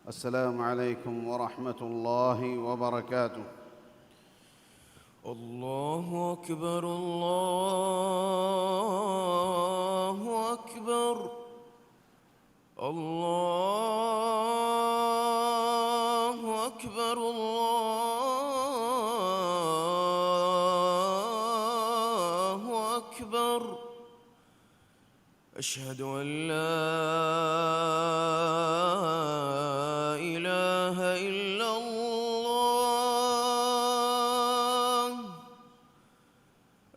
السلام عليكم ورحمة الله وبركاته. الله أكبر الله أكبر الله أكبر الله أكبر أشهد أن لا إله إلا الله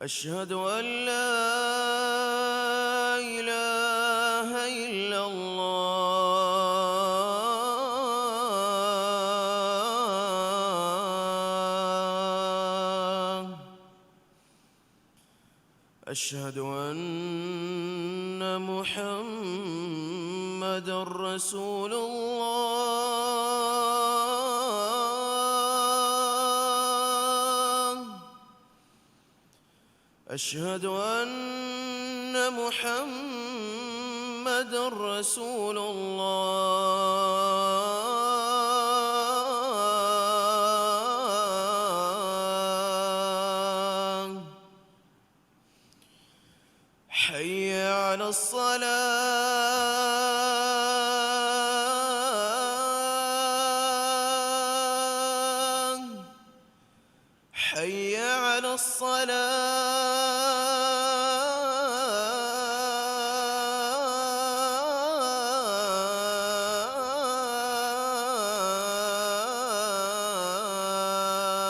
أشهد أن لا إله إلا الله أشهد أن محمدًا رسول الله أشهد أن محمدًا رسول الله حي على الصلاة حي على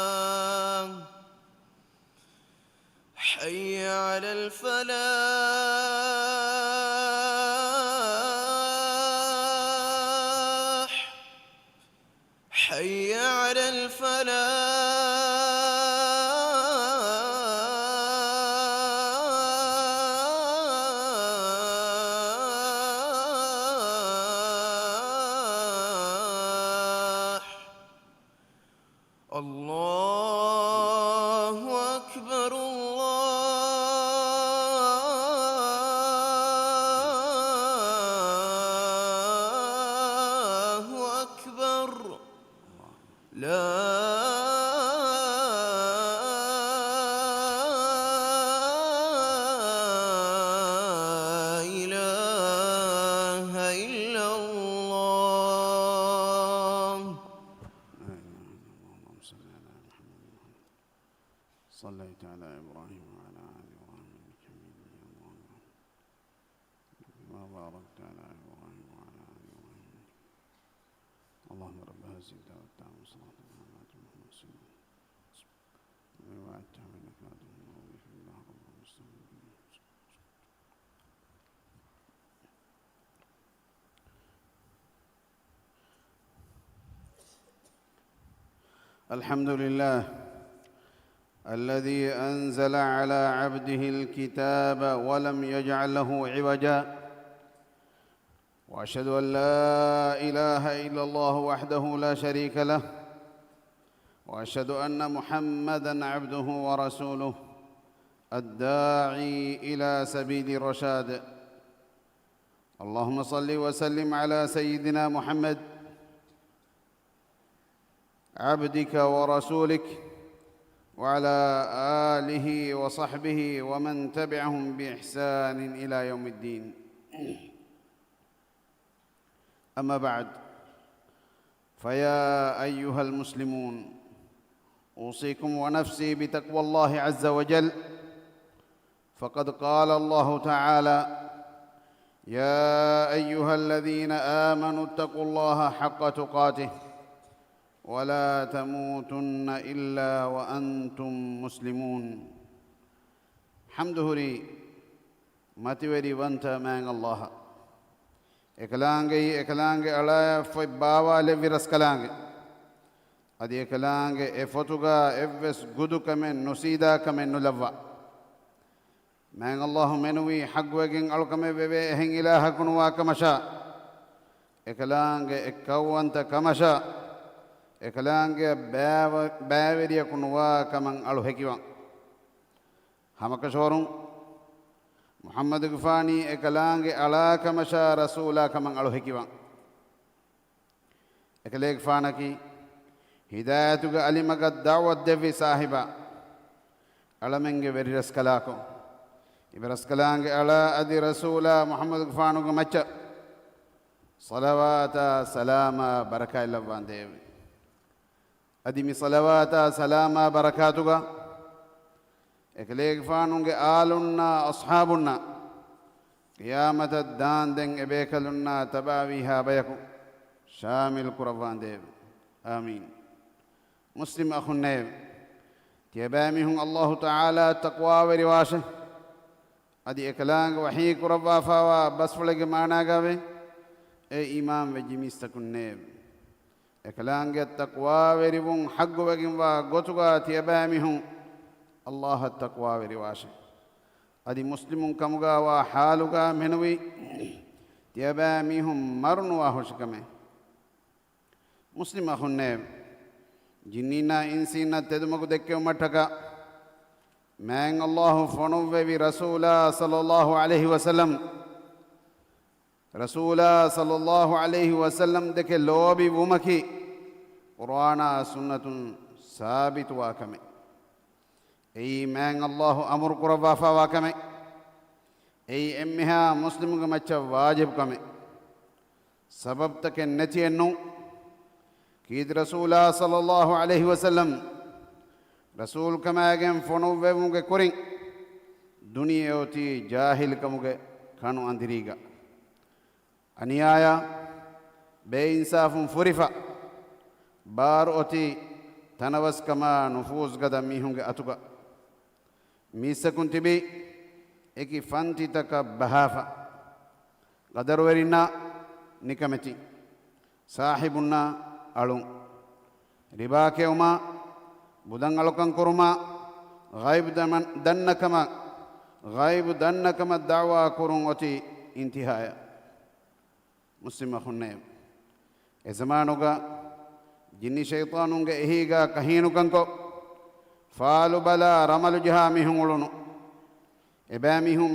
الصلاة حي على الفلاح حي على الفلاح الله أكبر الله أكبر لا إله إلا الله اللهم صل على محمد. صليت على إبراهيم وعلى آل إبراهيم إنك حميد مجيد. وباركت على إبراهيم وعلى آل إبراهيم. اللهم رب هذه الدعوة التامة والصلاة والسلام على محمد صلى الله عليه وسلم وعدتها منك لا تهمه بك الله رب المستقيم. الحمد لله الذي أنزل على عبده الكتاب ولم يجعل له عوجا، وأشهد أن لا إله إلا الله وحده لا شريك له، وأشهد أن محمدًا عبده ورسوله الداعي إلى سبيل الرشاد. اللهم صل وسلم على سيدنا محمد عبدك ورسولك وعلى آله وصحبه ومن تبعهم بإحسان إلى يوم الدين. أما بعد، فيا أيها المسلمون، أوصيكم ونفسي بتقوى الله عز وجل، فقد قال الله تعالى: يا أيها الذين آمنوا اتقوا الله حق تقاته ولا تموتن إلا وأنتم مسلمون. حمدهري ماتوري وانت من الله ekalaange ala foy baawale viras kalaange adi ekalaange e fotuga evves gudu kamen no sida kamen no lavva man Allah menwi hagwegen alkame bebe hen ilaha kunwa kamasha ekalaange ekawanta kamasha ekalaange baaveriya kunwa kaman alu hekiwa hamakashorum محمد غفاني اكلانگ علا كمشا رسولا كمن الو حكيوان එකලේක් ෆානකි හිදායතුග අලිමග දවවත් දෙවි සාහිබා අලමෙන්ගේ වෙරිරස් කලාකෝ ඉබරස් කලාංගේ අල අදි රසූලා මුහම්මද් ෆානුග මච්ච සලවාත සලාම බරකා ඉල්ලවන් දේවි අදිමි සලවාත සලාම බරකාතුග එකලේක් ෆානුගේ ආලුන්නා අස්හාබුන්නා qiyaamata daanden ebekalunna tabawiha bayaku shamil kurawan dev amin muslim akhunne tiyabamihun allah taala taqwa wa riwashe adi ekalang wahi kurawa fawa basfulege maana gave e imam vejimistakune ekalang taqwa wa rivun haggu wagin wa gotuga tiyabamihun allah taqwa wa riwashe adi muslimun kamuga wa haluga menuwi tiyabamihum marnu wa hoshkame muslim akhunne jinnina insina tedumagu dekke umataka man allah fonuwe vi rasula sallallahu alaihi wasallam rasula sallallahu alaihi wasallam deke lobi wumaki qur'ana sunnatun sabit wa kame ei man allah amur qurba fa wa kame ei emha muslim ga macha wajib kame sabab tak nati ennu kid rasula sallallahu alaihi wasallam rasul kama gen fonu wemuge korin duniyoti jahil kamuge kanu andiriga aniyaya be insafun furifa bar oti tanawas kama nufuz gada mihunge atuga misakun tibi eki fanti taka bahafa qadarwerina nikameti sahibunna alun riba keuma budan alukan kuruma ghaib dannakama da'wa kurun oti intihaya muslim akhunne e zamanuga jinni shaytanunge ehiga kahinukanko faalu bala ramalu jahamihum ulunu ebamihum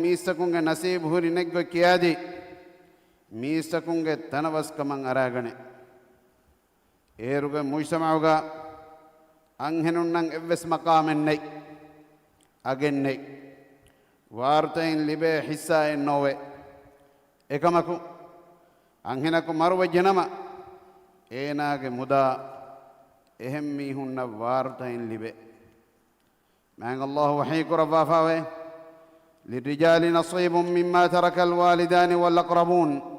misakunge nasib huri neggo kiyadi misakunge tanawas kaman aragane eruge mujtamauga anhenunnan evves maqamen nei agen nei wartain libe hissa en nowe ekamaku anhenaku maruwe janama eenage muda ehemmi hunna wartain libe man allah wahi kuraba fawe lirijali nasibun mimma taraka alwalidani wal aqrabun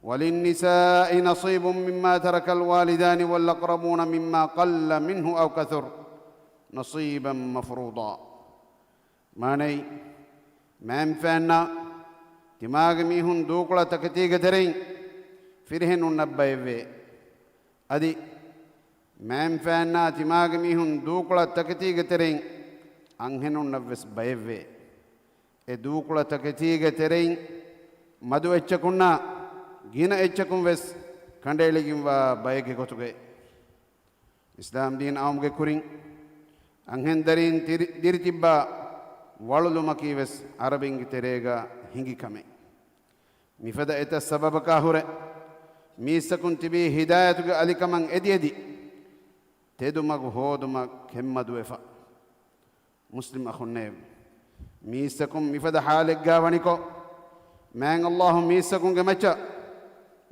وللنساء نصيب مما ترك الوالدان والأقربون مما قل منه أو كثر نصيبا مفروضا ماني ما انفعنا دماغ ميهن دوكلا تكتيغ ترين فرهن النبايوه أدي ما انفعنا دماغ ميهن دوكلا تكتيغ ترين أنهن النبس بايوه دوكلا تكتيغ ترين مدو اتشكونا gina echchakum ves kandeligim wa bayege gotuge islam din aumge kurin anhen darin dirtibba walulumaki ves arabingi terega hingi kame mifada eta sababaka hure misakun tibi hidayatuge alikaman edi tedumagu hoduma kemmadu efa muslim akhunne misakum mifada halik gawaniko man allah misakun ge macha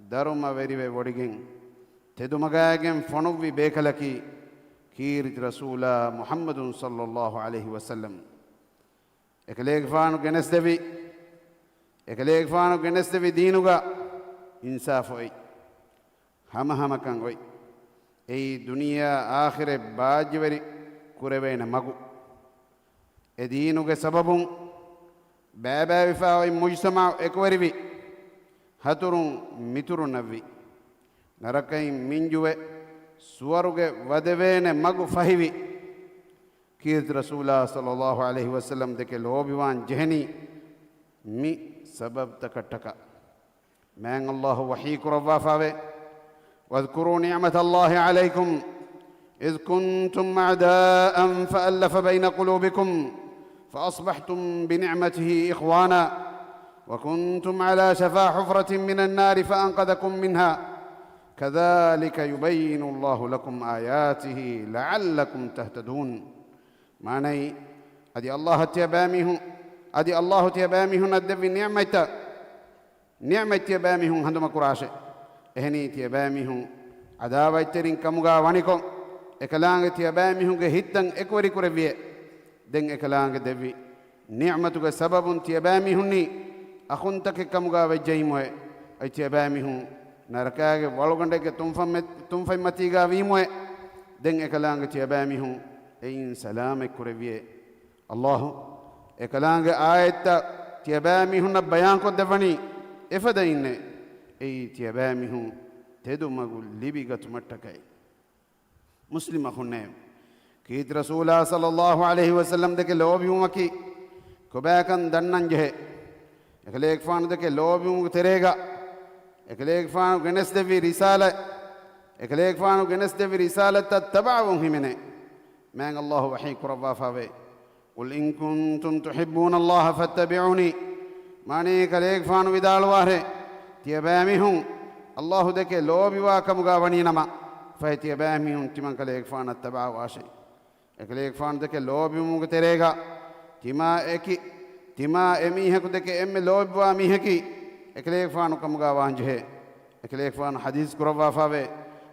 daruma verive wodigen tedumagagen fonuvi bekalaki kirit rasula muhammadun sallallahu alaihi wasallam ekleg faanu genesdevi diinuga insafoi hama kan oi ei duniya akhire baajveri kurevena magu e diinuge sababun baba wifa oi mujtama ekwerivi haturun mituru navi narakai minjuwe suwaruge vadevene magu fahivi kirt rasula sallallahu alaihi wasallam deke lobiwan jehni mi sabab takattaka man allah wahi kurwa fave wadhkuru ni'mat allah alaykum إذ كنتم أعداء فألف بين قلوبكم فأصبحتم بنعمته إخوانا وكنتم على شفا حفرة من النار فأنقذكم منها كذلك يبين الله لكم آياته لعلكم تهتدون. معني أدي الله تيباميه ندب نعمة تيباميه هندم كراشه إهني تيباميه عذاب ترين كمغا وانيكم إكلانغ تيباميه هيتن إكوري كوربيه دين إكلانغ دبي نعمتك سبب تيباميه أخنتك كمغا وجيمه أي تيباميه نركاغ والغندك تنفم متيغا ويمه دين إكلانغ تيباميه أين سلام كوربيه الله إكلانغ آية تيباميه نبيان كو دفني إفدين أي تيباميه تدو مغول لبيغت متكاي مسلم أخنهم كيت رسول الله صلى الله عليه وسلم دك لوبيوم كي كباكن دنن جه اكليك فان دك لوبيوم تريغا اكليك فان غنس دبي رسالة تتبعهم همنه من الله وحيك ربا فاوي قل إن كنتم تحبون الله فاتبعوني ماني كليك فان ودال واره تيبامهم الله دك لوبي واكمغا ونينما فايتيبامهم تمن كليك فان اتبع واشي اكليك فان دك لوبي مغ تريغا تما اميهك دك ام لوبي واميهكي اكليك فان كمغا وانجه اكليك فان حديث كروا فاوي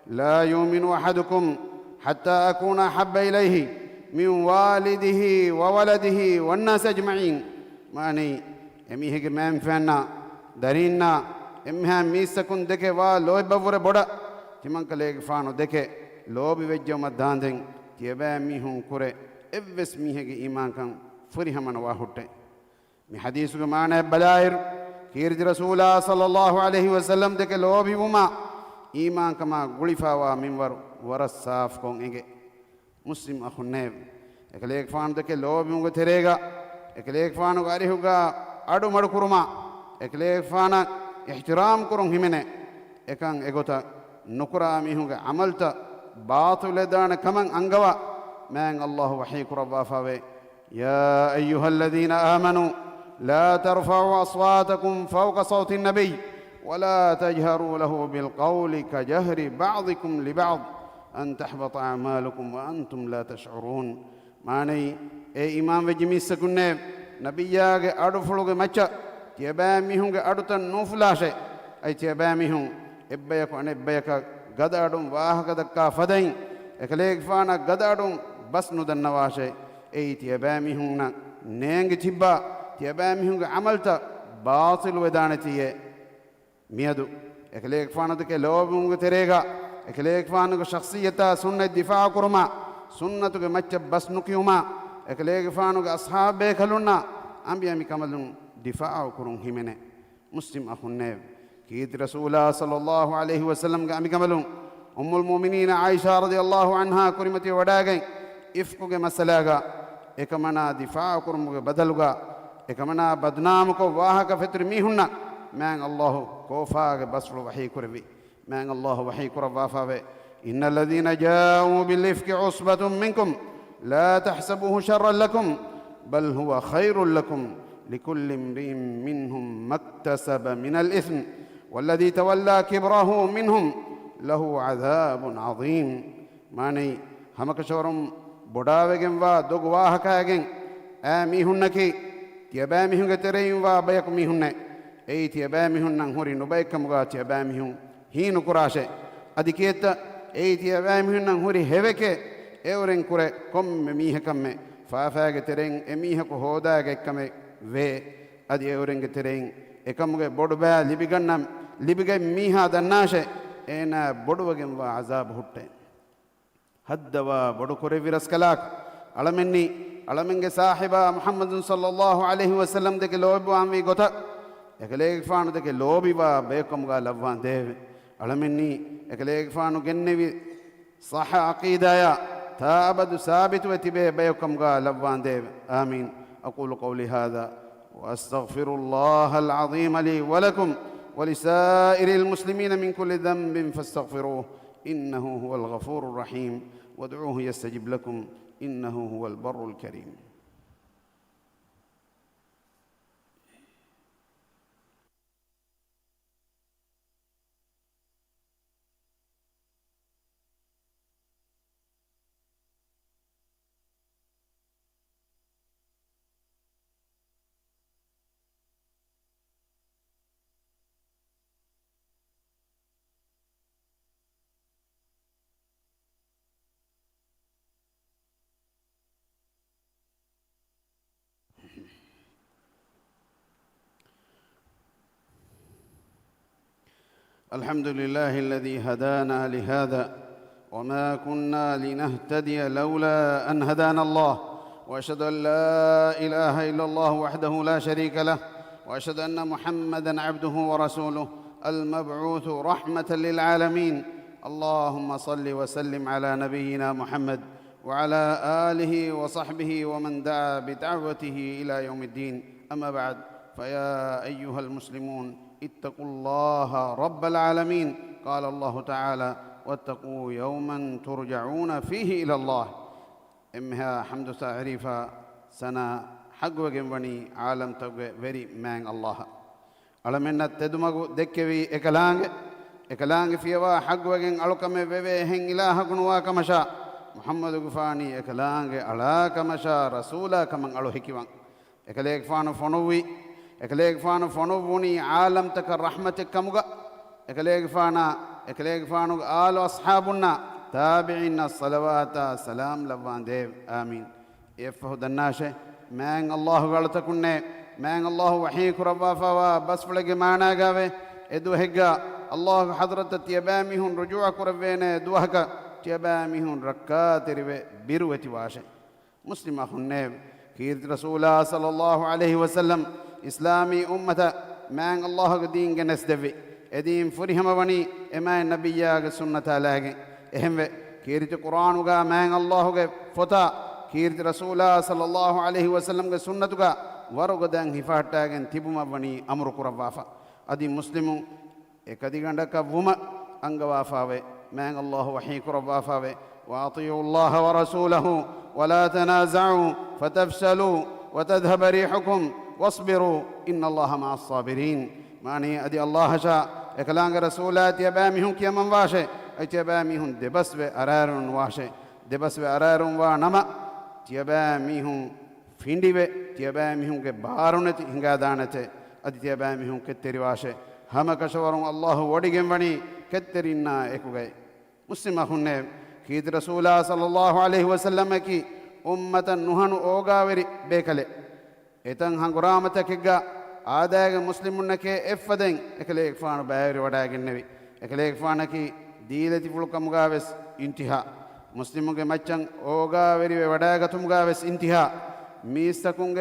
لا يؤمن احدكم حتى اكون احب اليه من والده وولده والناس اجمعين ماني اميهك مام فانا دارينا امها ميسكون دك وا لوبي بور بودا تمن كليك فانو دك لوبي وجم داندن تيبا ميهون كوري افس ميهك ايمان كان فريهمن واحوتي مي حديث معنى بلاير كيرج رسول الله صلى الله عليه وسلم دك لوبي وما إيمان كما غلفا ومنور ورصاف كون إنجي مسلم أخو نيب إكليك فان دك لوبي مغ تريغا إكليك فان غاريهوغا أدو مدو كرما إكليك فان احترام كرون همنه إكان إغوتا نكرا ميهوغا عملتا باطل دان كمن أنغوا من الله وحيك ربا فاوي يا أيها الذين آمنوا لا ترفعوا أصواتكم فوق صوت النبي ولا تجهروا له بالقول كجهر بعضكم لبعض أن تحبط أعمالكم وأنتم لا تشعرون ماني أي إمام وجميع سكنة نبياغ أدفلوغ مچا تيباميهونغ أدوتا نوفلاشي أي تيباميهون إبايكو أن إبايكا غدادون واهك دكا فدين إكليك فانا غدادون بس ندن نواشي أي تيباميهون نينغ تيبا تيباميهونغ عملتا باطل ودانتيه ميادو إكليك فانا دك لوبونغ تريغا إكليك فانا شخصيتا سنة دفاع كرما سنة مچ بس نكيوما إكليك فانا أصحاب بيخلونا أنبياء مكملون دفاع كرون همنه مسلم أخو النيب كيد رسول الله صلى الله عليه وسلم قام كملون أم المؤمنين عائشة رضي الله عنها كريمتي وداغي إفكو مسلاغا إكمنا دفاع كرم بدلغا إكمنا بدنامك واهك فترميهن من الله كوفاغ بصر وحي كربي من الله وحي كربا فاوي إن الذين جاءوا بالإفك عصبة منكم لا تحسبوه شرا لكم بل هو خير لكم لكل امرئ منهم ما اكتسب من الإثم والذي تولى كبره منهم له عذاب عظيم ماني همك شورم بداوغن وا دوغوا هكاغن ميهنكي تيباميهن ترين وا بيك ميهن اي تيباميهن نهوري نبيكم غا تيباميهن هين كراشه اديكيت اي تيباميهن نهوري هيوكه اورن كره كم ميهكم فافاغ ترين اميهك هوداغ كم وي ادي اورن ترين එකමුගේ බොඩු බෑ ලිබිගන්නම් ලිබිගේ මීහා දන්නාෂේ එන බොඩුවගෙන් වා අසාබ හුට්ටේ හද්දවා බොඩු කොරේ විරස් කලාක් අලමෙන්නි අලමෙන්ගේ සාහිබා මුහම්මදුන් සල්ලල්ලාහු අලයිහි වසල්ලම් දෙක ලෝබුවාම් වී ගොත එකලේක් ෆානු දෙක ලෝබිවා බේකමුගා ලව්වාන් දේව අලමෙන්නි එකලේක් ෆානු ගෙන්නෙවි සහ අකීදාය තාබදු සාබිතු වතිබේ බේකමුගා ලව්වාන් දේව ආමීන් අකූලු කෞලි හාදා وأستغفر الله العظيم لي ولكم ولسائر المسلمين من كل ذنب فاستغفروه إنه هو الغفور الرحيم وادعوه يستجب لكم إنه هو البر الكريم الحمد لله الذي هدانا لهذا وما كنا لنهتدي لولا أن هدانا الله، وأشهد أن لا إله إلا الله وحده لا شريك له، وأشهد أن محمدًا عبده ورسوله المبعوث رحمة للعالمين. اللهم صل وسلم على نبينا محمد وعلى آله وصحبه ومن دعا بدعوته إلى يوم الدين. أما بعد، فيا أيها المسلمون اتقوا الله رب العالمين. قال الله تعالى: واتقوا يوما ترجعون فيه إلى الله. إمها حمد تعريفا سنة حق وجنبني عالم توجه بري من الله. علمنا تدمغ دكوي إكلانج فيها حق وجن ألوكم ببهن إله كنوا كمشا محمد غفاني إكلانج على كمشا رسولا كمن ألو هكيوان إكليك فانو فنوي إكليك فانو بوني عالم تك رحمتك كمغا إكليك فانو آل أصحابنا تابعين الصلوات سلام لبان ديف آمين. يفهد الناشة من الله غلطكنه من الله وحيك ربا فوا بس فلق معنا قاوه ادو هقا الله حضرت تيباميهن رجوع كربينه دوهقا تيباميهن ركات ربه بيروتي واشي مسلم أخنه كيرت رسول الله صلى الله عليه وسلم إسلامي أمة من الله دين جنس دفي ادين فرهم بني إما النبي سنة الله اهم كيرت قرآن وغا من الله فتا كيرت رسول الله صلى الله عليه وسلم سنة وغا ورغدان هفاتاغن تبما بني أمر كربافا أدي مسلم إكدي غندك وما أنغوافاوي من الله وحي كربافاوي وأطيعوا الله ورسوله ولا تنازعوا فتفشلوا وتذهب ريحكم واصبروا إن الله مع الصابرين. معني أدي الله شاء إكلانغ رسولات يباميهم كي من واشي أتيباميهم دبس بأرارون واشي دبس بأرارون ونما تيباميهم فيندي به تيباميهم كبارونة هنگا دانته أدي تيباميهم كتري واشي هم كشورون الله وديگم وني كترينا إكوغي. مسلم أخنه كيد رسول الله صلى الله عليه وسلم كي أمة نهن أوغاوري بيكالي إتن هنغرامة كيغا آداغ مسلمون كي إفدين إكليك فانو بايري وداغ النبي إكليك فانكي ديلتي فلوكم غاوس انتهاء مسلمون كي مچن أوغاوري وداغتم غاوس انتهاء ميستكون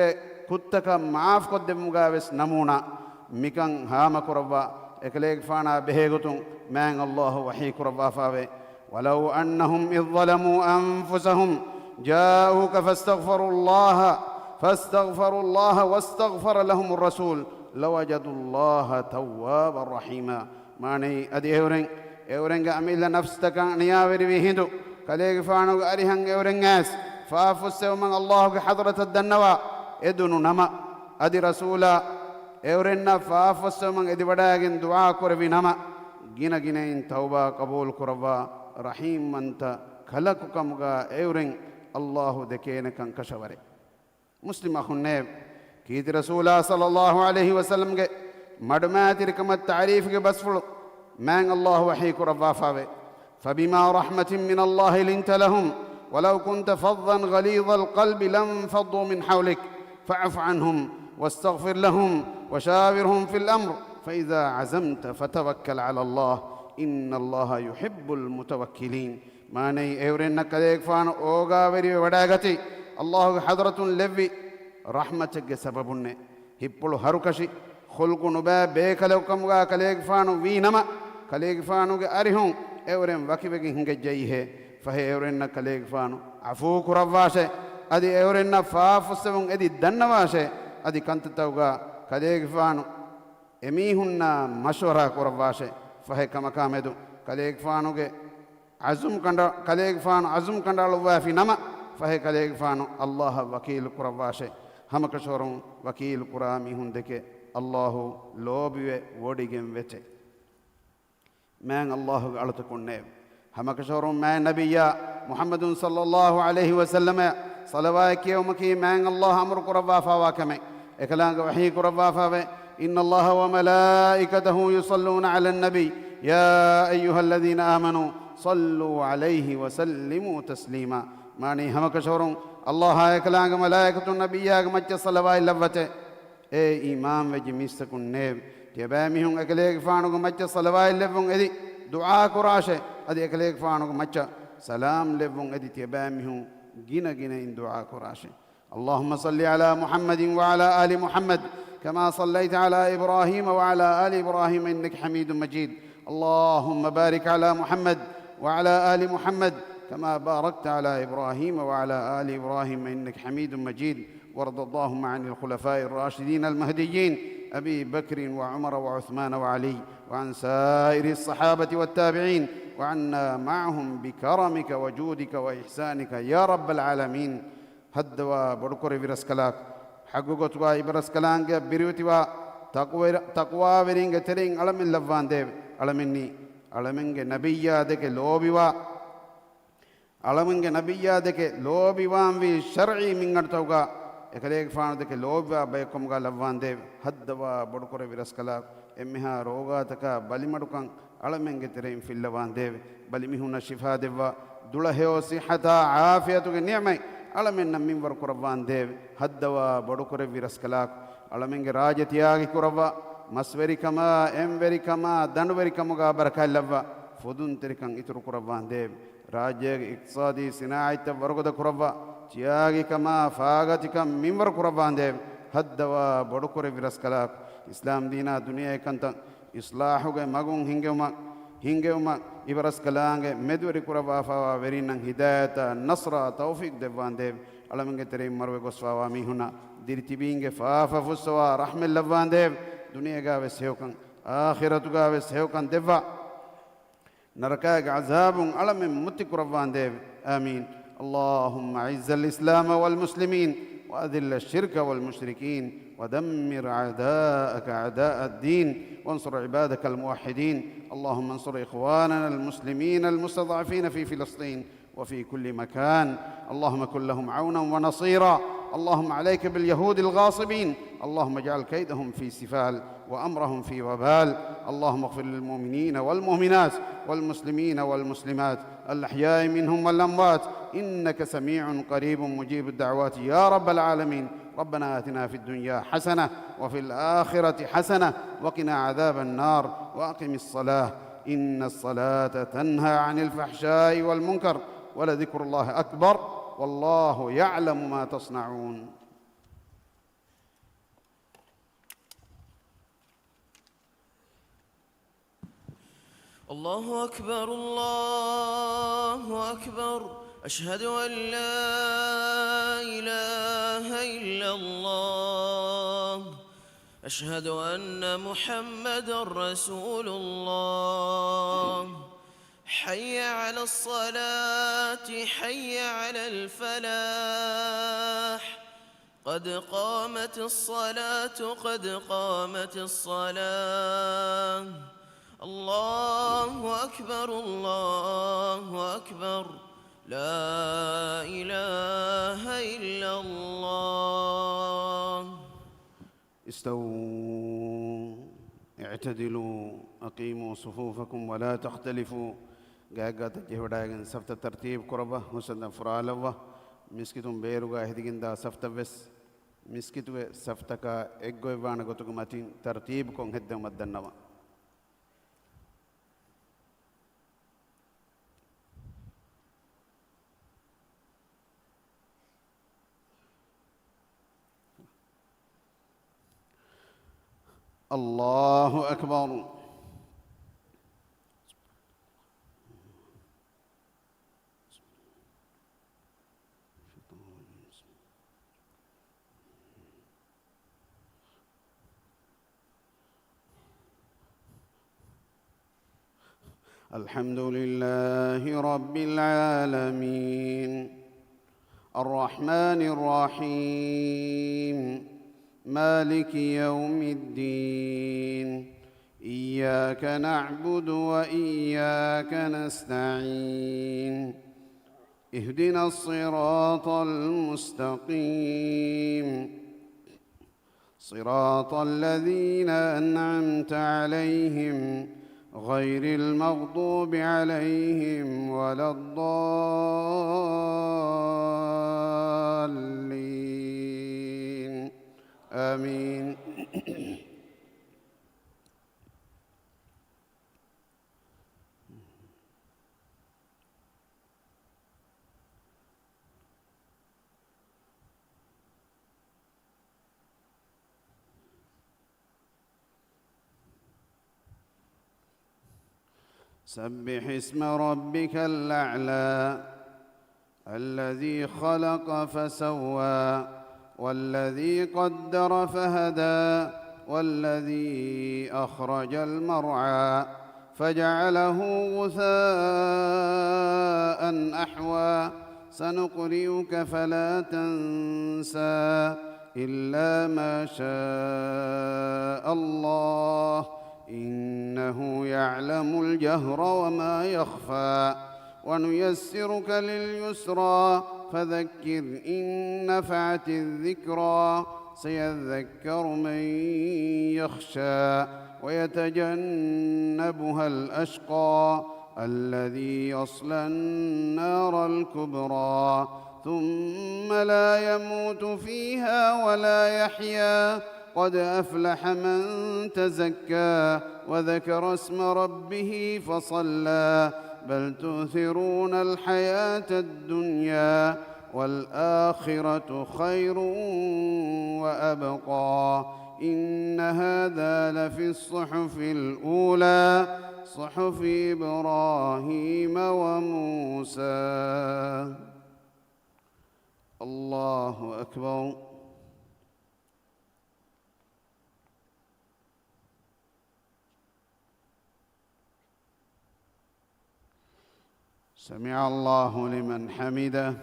كتك معاف قدم غاوس نمونا ميكان هاما كربا إكليك فانا بهيغتون من الله وحي كربا فاوي ولو أنهم إذ ظلموا أنفسهم جاءوك فاستغفروا الله واستغفر لهم الرسول لوجدوا الله توابا رحيما. ماني أدي إورنغ أميل نفسك نياوري بهندو كليك فانو أريهن إورنغاس فافسوا من الله حضرة الدنوا إدنو نما أدي رسولا إورنا فافسوا من إدي بداغن دعا كربي نما جينا توبة قبول كربا رحيم منت خلقكمغا إورن الله دكينك كشوري. مسلم أخنه كيد رسول الله صلى الله عليه وسلم کے مدمات رکمت تعریف کے بسفل من الله وحيك ربا فاوي فبما رحمة من الله لنت لهم ولو كنت فظا غليظ القلب لانفضوا من حولك فاعف عنهم واستغفر لهم وشاورهم في الأمر فإذا عزمت فتوكل على الله إن الله يحب المتوكلين. ما ني اورن كليك فان اوغا وري وداغتي الله حضرة لوي رحمتك سببني هيبلو هركشي خلق نبا بيكلوكم غا كليك فانو وينما كليك فانو اريهم اورن وكيبگي هنگ جايه فهي اورن كليك فانو عفو كرواشه ادي اورن فافسون ادي دنواشه ادي كنتتوغا كليك فانو اميهن مشورا كرواشه فهي كما كامدو كليك فانو عزم كندا كليك فانو عزم كندا لو في نما فهي كليك فانو الله وكيل كرواشه هم كشورون وكيل كرامي هندك الله لوبي وديگم وته من الله غلطكن هم كشورون ما نبي محمد صلى الله عليه وسلم صلوات يومك من الله امر كروا فواكم اكلان وحي كروا فوا ان الله وملائكته يصلون على النبي يا ايها الذين امنوا صلوا عليه وسلموا تسليما. ماني هم كشورون الله اكلان ملائكه النبي مچ صلوات لوته اے ایمان وج میستکن نیو تيباميهم أكليك فانوك مچ صلوات لفون إدي دعاء كراشة أدي أكليك فانوك مچ سلام لفون إدي تيباميهم جنا جنا إن دعاء كراشة اللهم صل على محمد وعلى آل محمد كما صليت على إبراهيم وعلى آل إبراهيم إنك حميد مجيد اللهم بارك على محمد وعلى آل محمد كما باركت على إبراهيم وعلى آل إبراهيم إنك حميد مجيد وارض اللهم عن الخلفاء الراشدين المهديين أبي بكر وعمر وعثمان وعلي وعن سائر الصحابة والتابعين وعنا معهم بكرمك وجودك وإحسانك يا رب العالمين هدوا بدكور برسكلاك حقوقتوا برسكلانك بريوتوا تقوى برينك ترين علم اللفان ديب علمني علمنك نبيا دك لوبوا علمنك نبيا دك لوبوا في شرعي من غرتوغا එකලේක ෆානදක ලෝභවා බයකොම්ගා ලව්වාන්දේ හද්දවා බොඩකොර විරස්කලා එම්මහා රෝගාතක බලිමඩුකන් අලමෙන්ගෙ තෙරෙන් ෆිල්ලවාන්දේ බලිමිහුන ශිෆා දෙවවා දුලහෙෝ සිහතා ආෆියතුගේ නියමයි අලමෙන් නම් මින්වර කරවවාන්දේ හද්දවා බොඩකොර විරස්කලා අලමෙන්ගේ රාජතියාගි කරවවා මස්වරිකම එම්වරිකම දනුවරිකමගා බරකල්ලවවා ෆොදුන් තෙරිකන් ඉතුරු කරවවාන්දේ රාජ්‍යයේ ඉක්සාදී සිනායිත වරගොද කරවවා تياغي كما فاغتي كم منور قربان ديب هدوا بدكور برسكلا اسلام دينا دنيا كنت اصلاحو مغون هينگوما يبرسكلانگ مدوري قربا فوا ورينن هدايت نصر توفيق ديوان ديب علمنگ تري مروي غسوا مي هنا ديرتيبينگ فافا فسوا رحم اللوان ديب دنيا گا وسيوكن اخرتو گا وسيوكن ديوا نركاگ عذاب علم مت قربان ديب امين اللهم اعز الإسلام والمسلمين وأذل الشرك والمشركين ودمر أعداءك أعداء الدين وانصر عبادك الموحدين اللهم انصر إخواننا المسلمين المستضعفين في فلسطين وفي كل مكان اللهم كن لهم عونا ونصيرا اللهم عليك باليهود الغاصبين اللهم اجعل كيدهم في سفال وأمرهم في وبال اللهم اغفر للمؤمنين والمؤمنات والمسلمين والمسلمات الأحياء منهم والأموات إنك سميع قريب مجيب الدعوات يا رب العالمين ربنا آتنا في الدنيا حسنة وفي الآخرة حسنة وقنا عذاب النار وأقم الصلاة إن الصلاة تنهى عن الفحشاء والمنكر ولذكر الله أكبر والله يعلم ما تصنعون الله أكبر الله أكبر أشهد أن لا إله إلا الله أشهد أن محمدًا رسول الله حي على الصلاة حي على الفلاح قد قامت الصلاة قد قامت الصلاة الله أكبر الله أكبر لا إله إلا الله استووا اعتدلوا أقيموا صفوفكم ولا تختلفوا قاقات جهوداغن سفت ترتيب قربة حسن فرالوة مسكتم بيروغا هديغندا سفت بس مسكتو سفتكا اگوي وانغتو ماتين ترتيب كون هدم مدنوا الله أكبر الحمد لله رب العالمين الرحمن الرحيم مالك يوم الدين إياك نعبد وإياك نستعين اهدنا الصراط المستقيم صراط الذين أنعمت عليهم غير المغضوب عليهم ولا الضالين آمين سبح اسم ربك الأعلى الذي خلق فسوى والذي قدر فهدى والذي أخرج المرعى فجعله غثاء أحوى سنقرئك فلا تنسى إلا ما شاء الله إنه يعلم الجهر وما يخفى ونيسرك لليسرى فذكر إن نفعت الذكرى سيذكر من يخشى ويتجنبها الأشقى الذي يصلى النار الكبرى ثم لا يموت فيها ولا يحيا قد أفلح من تزكى وذكر اسم ربه فصلى بل تؤثرون الحياة الدنيا والآخرة خير وأبقى إن هذا لفي الصحف الأولى صحف إبراهيم وموسى. الله أكبر. سمع الله لمن حمده.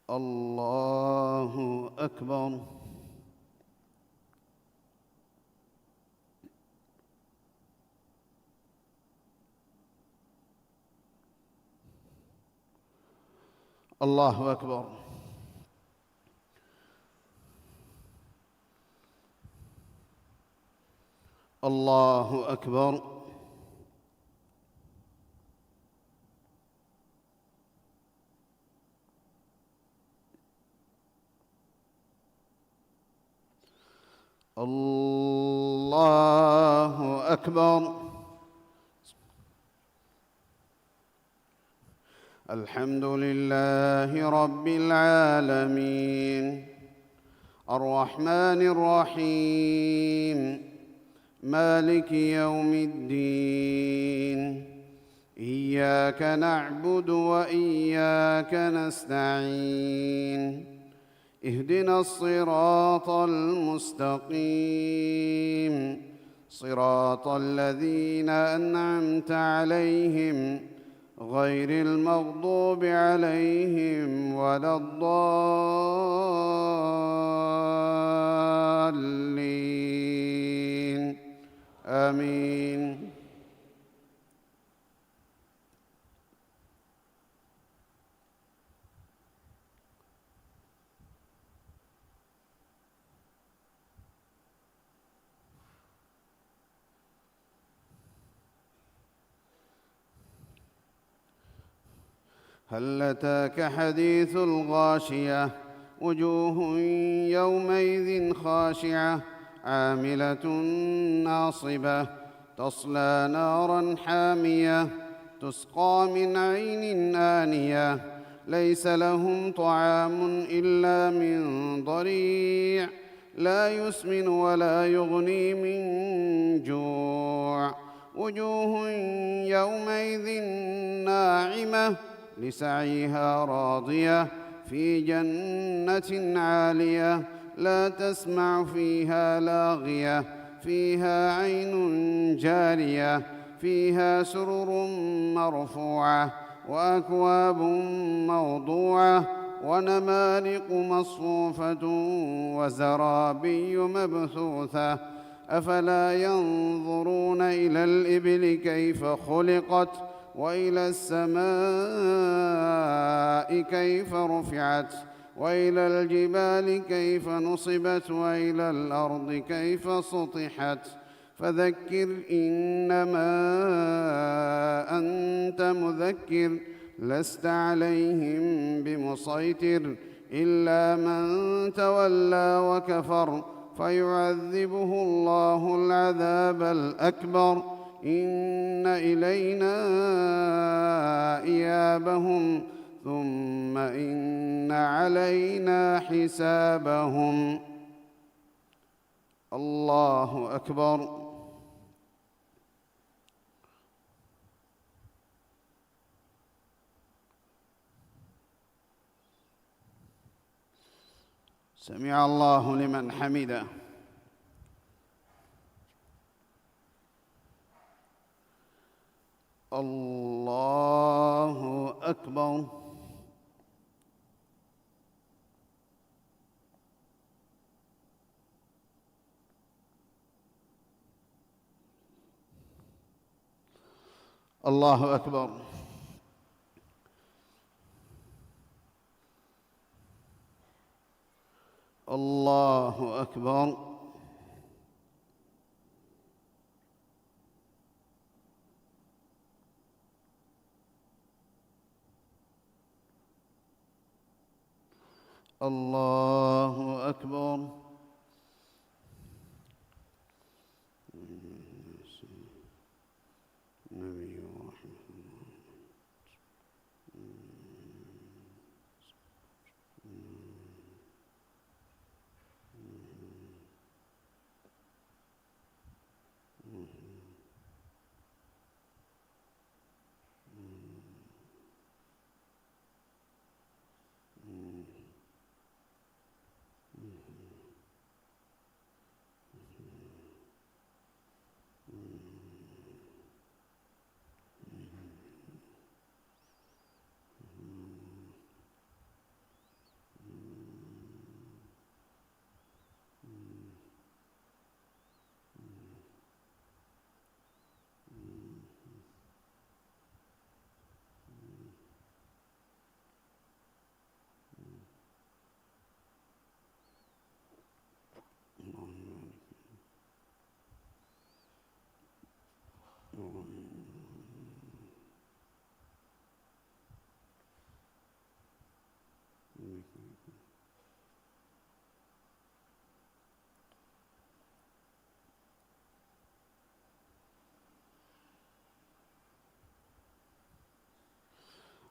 الله أكبر. الله أكبر. الله أكبر. الله أكبر. الحمد لله رب العالمين الرحمن الرحيم مالك يوم الدين إياك نعبد وإياك نستعين اهدنا الصراط المستقيم صراط الذين أنعمت عليهم غير المغضوب عليهم ولا الضالين آمين. هل أتاك حديث الغاشية وجوه يومئذ خاشعة عاملة ناصبة تصلى نارا حامية تسقى من عين آنية ليس لهم طعام إلا من ضريع لا يسمن ولا يغني من جوع وجوه يومئذ ناعمة لسعيها راضية في جنة عالية لا تسمع فيها لاغية فيها عين جارية فيها سرر مرفوعة وأكواب موضوعة ونمارق مصفوفة وزرابي مبثوثة أفلا ينظرون إلى الإبل كيف خلقت وإلى السماء كيف رفعت وإلى الجبال كيف نصبت وإلى الأرض كيف سطحت فذكر إنما أنت مذكر لست عليهم بمسيطر إلا من تولى وكفر فيعذبه الله العذاب الأكبر إن إلينا إيابهم ثم إن علينا حسابهم. الله أكبر. سمع الله لمن حمده. الله أكبر. الله أكبر. الله أكبر. الله أكبر. نبي ورحمة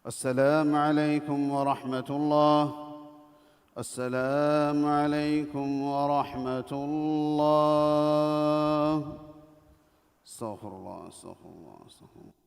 السلام عليكم ورحمة الله. السلام عليكم ورحمة الله. استغفر الله استغفر الله استغفر الله.